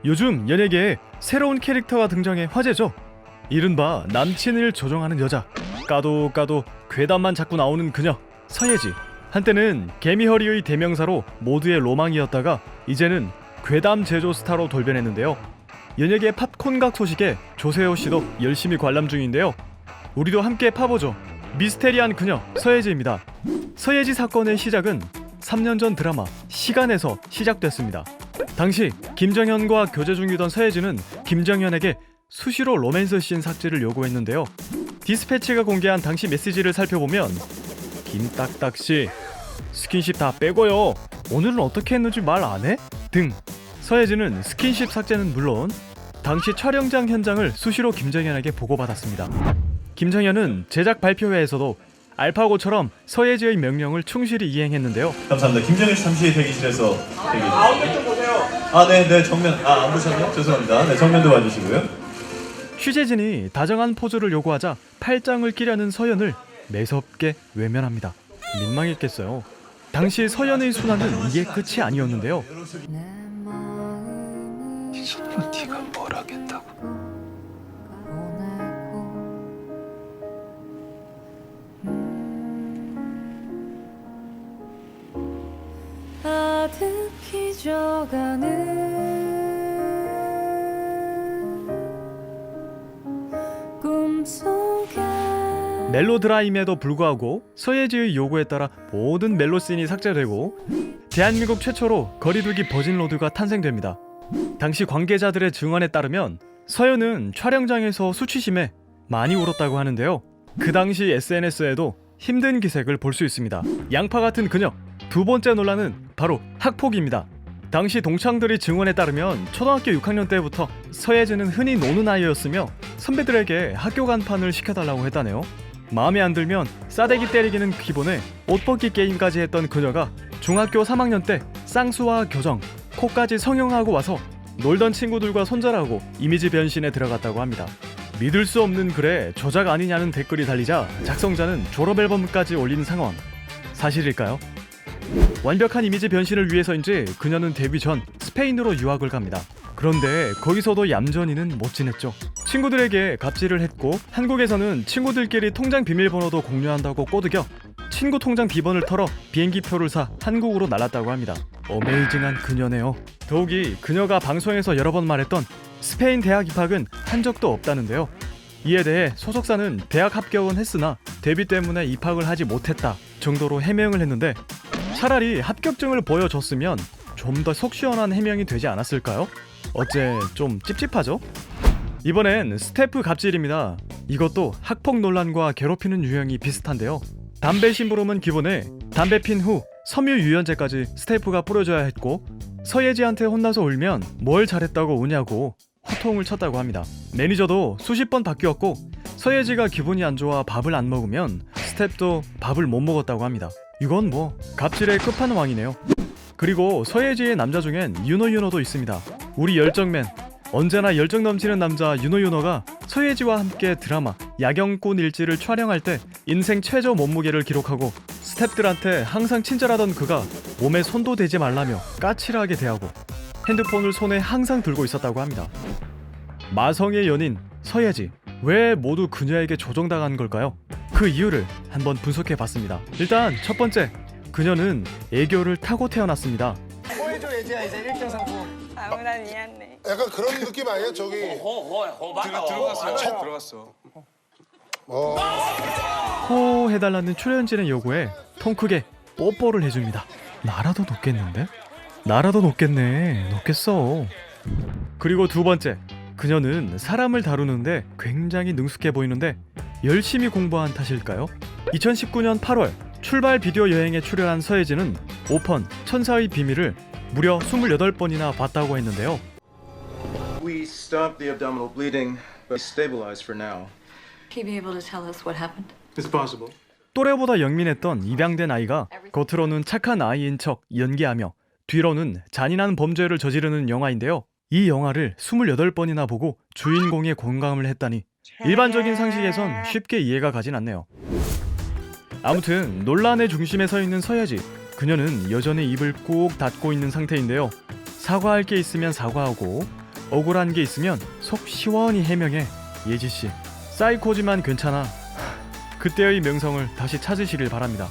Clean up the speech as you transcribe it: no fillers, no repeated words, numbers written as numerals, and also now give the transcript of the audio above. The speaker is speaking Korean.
요즘 연예계에 새로운 캐릭터가 등장해 화제죠. 이른바 남친을 조종하는 여자. 까도 괴담만 자꾸 나오는 그녀 서예지. 한때는 개미허리의 대명사로 모두의 로망이었다가 이제는 괴담 제조 스타로 돌변했는데요. 연예계 팝콘각 소식에 조세호 씨도 열심히 관람 중인데요. 우리도 함께 파보죠. 미스테리한 그녀 서예지입니다. 서예지 사건의 시작은 3년 전 드라마 시간에서 시작됐습니다. 당시 김정현과 교제 중이던 서예지는 김정현에게 수시로 로맨스 씬 삭제를 요구했는데요. 디스패치가 공개한 당시 메시지를 살펴보면 김딱딱씨 스킨십 다 빼고요. 오늘은 어떻게 했는지 말 안 해? 등 서예지는 스킨십 삭제는 물론 당시 촬영장 현장을 수시로 김정현에게 보고받았습니다. 김정현은 제작 발표회에서도 알파고처럼 서예지의 명령을 충실히 이행했는데요. 감사합니다. 김정일 씨 잠시 대기실에서 대기. 아웃백 좀 보세요. 네, 정면. 안 보셨나요? 죄송합니다. 네, 정면도 봐주시고요. 취재진이 다정한 포즈를 요구하자 팔짱을 끼려는 서연을 매섭게 외면합니다. 민망했겠어요. 당시 서연의 순환은 이게 끝이 아니었는데요. 네 손으로 네가 뭘 하겠다고. 아득히 져가는 꿈속에 멜로드라임에도 불구하고 서예지의 요구에 따라 모든 멜로씬이 삭제되고 대한민국 최초로 거리두기 버진로드가 탄생됩니다. 당시 관계자들의 증언에 따르면 서연은 촬영장에서 수치심에 많이 울었다고 하는데요. 그 당시 SNS에도 힘든 기색을 볼 수 있습니다. 양파 같은 그녀. 두 번째 논란은 바로 학폭입니다. 당시 동창들의 증언에 따르면 초등학교 6학년 때부터 서예지는 흔히 노는 아이였으며 선배들에게 학교 간판을 시켜달라고 했다네요. 마음에 안 들면 싸대기 때리기는 기본에 옷벗기 게임까지 했던 그녀가 중학교 3학년 때 쌍수와 교정, 코까지 성형하고 와서 놀던 친구들과 손절하고 이미지 변신에 들어갔다고 합니다. 믿을 수 없는 글에 조작 아니냐는 댓글이 달리자 작성자는 졸업앨범까지 올린 상황. 사실일까요? 완벽한 이미지 변신을 위해서인지 그녀는 데뷔 전 스페인으로 유학을 갑니다. 그런데 거기서도 얌전히는 못 지냈죠. 친구들에게 갑질을 했고 한국에서는 친구들끼리 통장 비밀번호도 공유한다고 꼬드겨 친구 통장 비번을 털어 비행기표를 사 한국으로 날았다고 합니다. 어메이징한 그녀네요. 더욱이 그녀가 방송에서 여러 번 말했던 스페인 대학 입학은 한 적도 없다는데요. 이에 대해 소속사는 대학 합격은 했으나 데뷔 때문에 입학을 하지 못했다 정도로 해명을 했는데 차라리 합격증을 보여줬으면 좀 더 속 시원한 해명이 되지 않았을까요? 어째 좀 찝찝하죠? 이번엔 스태프 갑질입니다. 이것도 학폭 논란과 괴롭히는 유형이 비슷한데요. 담배 심부름은 기본에 담배 핀 후 섬유 유연제까지 스태프가 뿌려줘야 했고 서예지한테 혼나서 울면 뭘 잘했다고 우냐고 호통을 쳤다고 합니다. 매니저도 수십 번 바뀌었고 서예지가 기분이 안 좋아 밥을 안 먹으면 스태프도 밥을 못 먹었다고 합니다. 이건 뭐 갑질의 끝판왕이네요. 그리고 서예지의 남자 중엔 윤호도 있습니다. 우리 열정맨, 언제나 열정 넘치는 남자 윤호가 서예지와 함께 드라마 야경꾼 일지를 촬영할 때 인생 최저 몸무게를 기록하고 스태프들한테 항상 친절하던 그가 몸에 손도 대지 말라며 까칠하게 대하고 핸드폰을 손에 항상 들고 있었다고 합니다. 마성의 연인 서예지, 왜 모두 그녀에게 조종당한 걸까요? 그 이유를 한번 분석해봤습니다. 일단 첫 번째, 그녀는 애교를 타고 태어났습니다. 보여줘 예지야 이제 1등 상품. 아무나 미안해. 약간 그런 느낌 아니야? 저기 들어갔어. 호 해달라는 출연진의 요구에 통 크게 뽀뽀를 해줍니다. 나라도 높겠는데? 나라도 높겠네. 높겠어. 그리고 두 번째, 그녀는 사람을 다루는데 굉장히 능숙해 보이는데 열심히 공부한 탓일까요? 2019년 8월 출발 비디오 여행에 출연한 서예지는 오펀 천사의 비밀을 무려 28번이나 봤다고 했는데요. We stopped the abdominal bleeding, but stabilized for now. Can you be able to tell us what happened? It's possible. 또래보다 영민했던 입양된 아이가 겉으로는 착한 아이인 척 연기하며 뒤로는 잔인한 범죄를 저지르는 영화인데요. 이 영화를 28번이나 보고 주인공의 공감을 했다니 일반적인 상식에선 쉽게 이해가 가진 않네요. 아무튼 논란의 중심에 서 있는 서예지, 그녀는 여전히 입을 꾹 닫고 있는 상태인데요. 사과할 게 있으면 사과하고 억울한 게 있으면 속 시원히 해명해. 예지씨, 사이코지만 괜찮아. 그때의 명성을 다시 찾으시길 바랍니다.